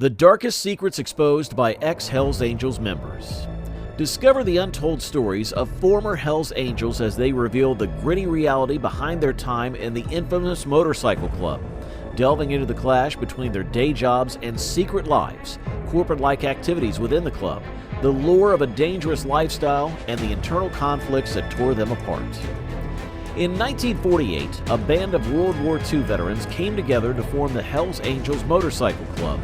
The darkest secrets exposed by ex-Hells Angels members. Discover the untold stories of former Hells Angels as they reveal the gritty reality behind their time in the infamous motorcycle club, delving into the clash between their day jobs and secret lives, corporate-like activities within the club, the lure of a dangerous lifestyle, and the internal conflicts that tore them apart. In 1948, a band of World War II veterans came together to form the Hells Angels Motorcycle Club.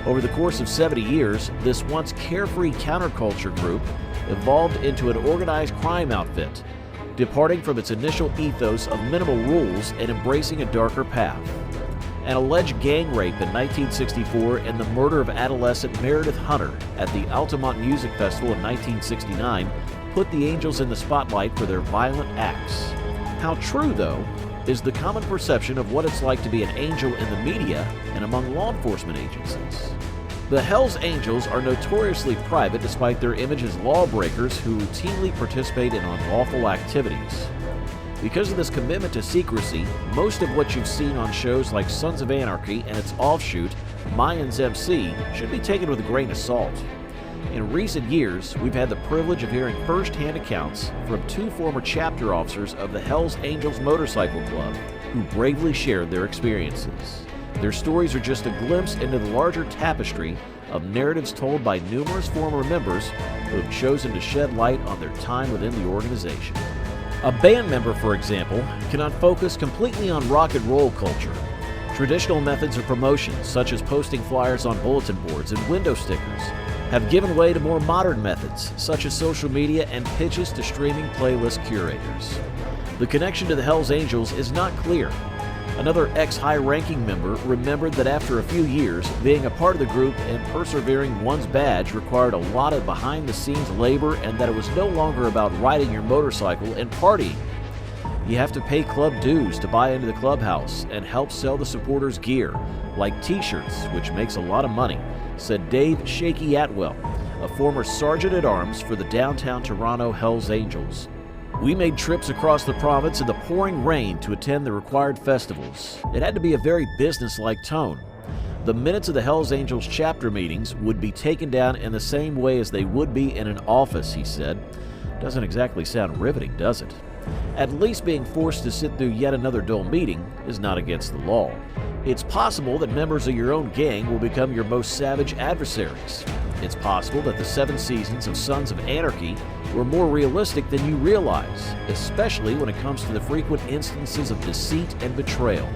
Over the course of 70 years, this once carefree counterculture group evolved into an organized crime outfit, departing from its initial ethos of minimal rules and embracing a darker path. An alleged gang rape in 1964 and the murder of adolescent Meredith Hunter at the Altamont Music Festival in 1969 put the Angels in the spotlight for their violent acts. How true, though, is the common perception of what it's like to be an angel in the media and among law enforcement agencies. The Hells Angels are notoriously private despite their image as lawbreakers who routinely participate in unlawful activities. Because of this commitment to secrecy, most of what you've seen on shows like Sons of Anarchy and its offshoot, Mayans MC, should be taken with a grain of salt. In recent years, we've had the privilege of hearing first-hand accounts from two former chapter officers of the Hells Angels Motorcycle Club who bravely shared their experiences. Their stories are just a glimpse into the larger tapestry of narratives told by numerous former members who have chosen to shed light on their time within the organization. A band member, for example, cannot focus completely on rock and roll culture. Traditional methods of promotion, such as posting flyers on bulletin boards and window stickers, have given way to more modern methods, such as social media and pitches to streaming playlist curators. The connection to the Hells Angels is not clear. Another ex-high-ranking member remembered that after a few years, being a part of the group and persevering one's badge required a lot of behind-the-scenes labor and that it was no longer about riding your motorcycle and partying. You have to pay club dues to buy into the clubhouse and help sell the supporters gear, like t-shirts, which makes a lot of money, said Dave Shaky Atwell, a former sergeant-at-arms for the downtown Toronto Hells Angels. We made trips across the province in the pouring rain to attend the required festivals. It had to be a very business-like tone. The minutes of the Hells Angels chapter meetings would be taken down in the same way as they would be in an office, he said. Doesn't exactly sound riveting, does it? At least being forced to sit through yet another dull meeting is not against the law. It's possible that members of your own gang will become your most savage adversaries. It's possible that the 7 seasons of Sons of Anarchy were more realistic than you realize, especially when it comes to the frequent instances of deceit and betrayal.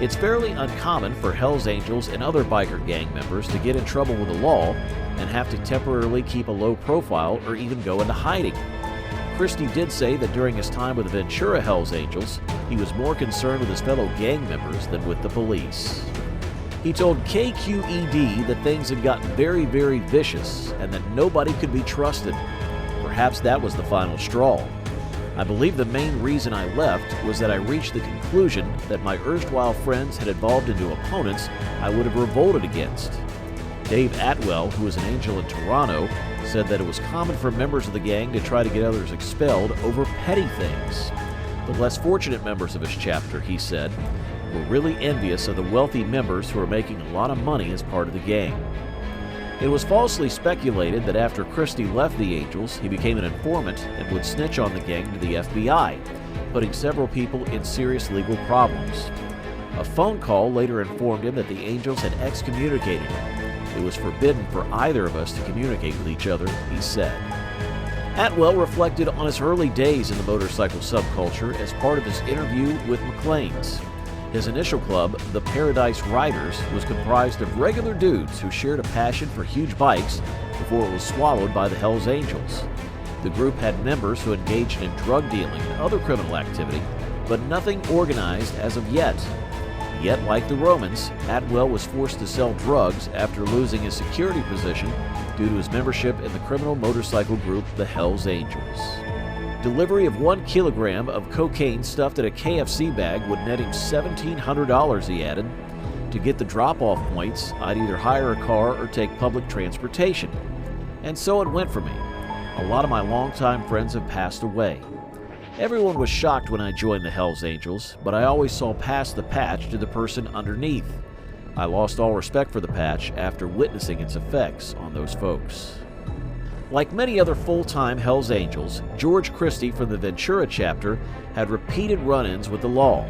It's fairly uncommon for Hells Angels and other biker gang members to get in trouble with the law and have to temporarily keep a low profile or even go into hiding. Christie did say that during his time with the Ventura Hells Angels, he was more concerned with his fellow gang members than with the police. He told KQED that things had gotten very, very vicious and that nobody could be trusted. Perhaps that was the final straw. I believe the main reason I left was that I reached the conclusion that my erstwhile friends had evolved into opponents I would have revolted against. Dave Atwell, who is an angel in Toronto, said that it was common for members of the gang to try to get others expelled over petty things. The less fortunate members of his chapter, he said, were really envious of the wealthy members who were making a lot of money as part of the gang. It was falsely speculated that after Christie left the Angels, he became an informant and would snitch on the gang to the FBI, putting several people in serious legal problems. A phone call later informed him that the Angels had excommunicated him. It was forbidden for either of us to communicate with each other, he said. Atwell reflected on his early days in the motorcycle subculture as part of his interview with McLean's. His initial club, the Paradise Riders, was comprised of regular dudes who shared a passion for huge bikes before it was swallowed by the Hells Angels. The group had members who engaged in drug dealing and other criminal activity, but nothing organized as of yet. Yet, like the Romans, Atwell was forced to sell drugs after losing his security position due to his membership in the criminal motorcycle group, the Hells Angels. Delivery of 1 kilogram of cocaine stuffed in a KFC bag would net him $1,700, he added. To get the drop-off points, I'd either hire a car or take public transportation. And so it went for me. A lot of my longtime friends have passed away. Everyone was shocked when I joined the Hells Angels, but I always saw past the patch to the person underneath. I lost all respect for the patch after witnessing its effects on those folks. Like many other full-time Hells Angels, George Christie from the Ventura chapter had repeated run-ins with the law.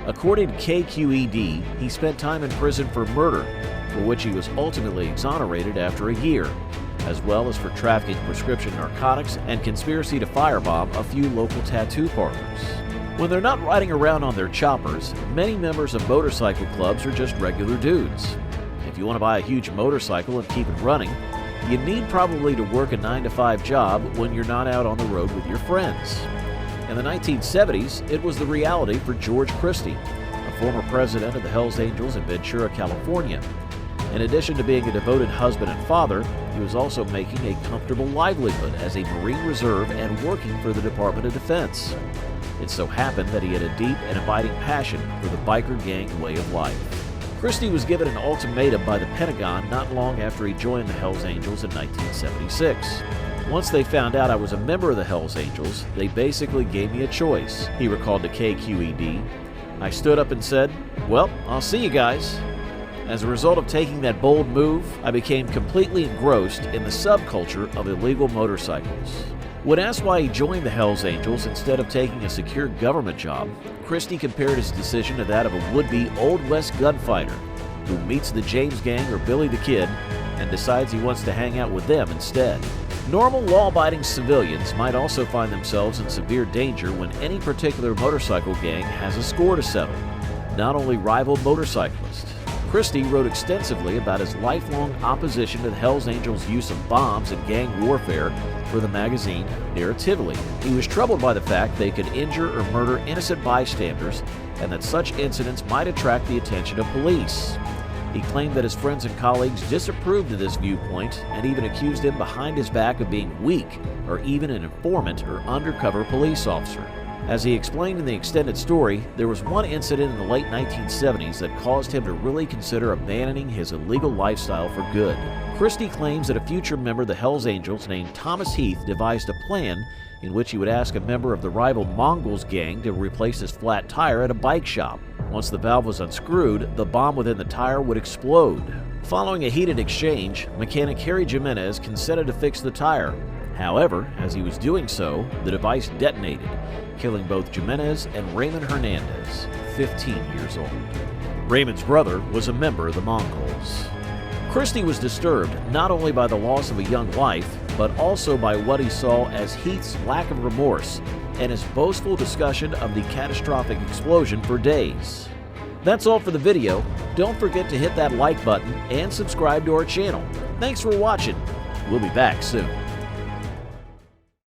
According to KQED, he spent time in prison for murder, for which he was ultimately exonerated after a year, as well as for trafficking prescription narcotics and conspiracy to firebomb a few local tattoo parlors. When they're not riding around on their choppers, many members of motorcycle clubs are just regular dudes. If you want to buy a huge motorcycle and keep it running, you need probably to work a 9-to-5 job when you're not out on the road with your friends. In the 1970s, it was the reality for George Christie, a former president of the Hells Angels in Ventura, California. In addition to being a devoted husband and father, he was also making a comfortable livelihood as a Marine Reserve and working for the Department of Defense. It so happened that he had a deep and abiding passion for the biker gang way of life. Christie was given an ultimatum by the Pentagon not long after he joined the Hells Angels in 1976. Once they found out I was a member of the Hells Angels, they basically gave me a choice, he recalled to KQED. I stood up and said, "Well, I'll see you guys." As a result of taking that bold move, I became completely engrossed in the subculture of illegal motorcycles. When asked why he joined the Hells Angels instead of taking a secure government job, Christie compared his decision to that of a would-be Old West gunfighter who meets the James Gang or Billy the Kid and decides he wants to hang out with them instead. Normal law-abiding civilians might also find themselves in severe danger when any particular motorcycle gang has a score to settle, not only rival motorcyclists. Christie wrote extensively about his lifelong opposition to the Hells Angels' use of bombs and gang warfare for the magazine Narratively. He was troubled by the fact they could injure or murder innocent bystanders and that such incidents might attract the attention of police. He claimed that his friends and colleagues disapproved of this viewpoint and even accused him behind his back of being weak or even an informant or undercover police officer. As he explained in the extended story, there was one incident in the late 1970s that caused him to really consider abandoning his illegal lifestyle for good. Christie claims that a future member of the Hells Angels named Thomas Heath devised a plan in which he would ask a member of the rival Mongols gang to replace his flat tire at a bike shop. Once the valve was unscrewed, the bomb within the tire would explode. Following a heated exchange, mechanic Harry Jimenez consented to fix the tire. However, as he was doing so, the device detonated, killing both Jimenez and Raymond Hernandez, 15 years old. Raymond's brother was a member of the Mongols. Christie was disturbed not only by the loss of a young life, but also by what he saw as Heath's lack of remorse and his boastful discussion of the catastrophic explosion for days. That's all for the video. Don't forget to hit that like button and subscribe to our channel. Thanks for watching. We'll be back soon.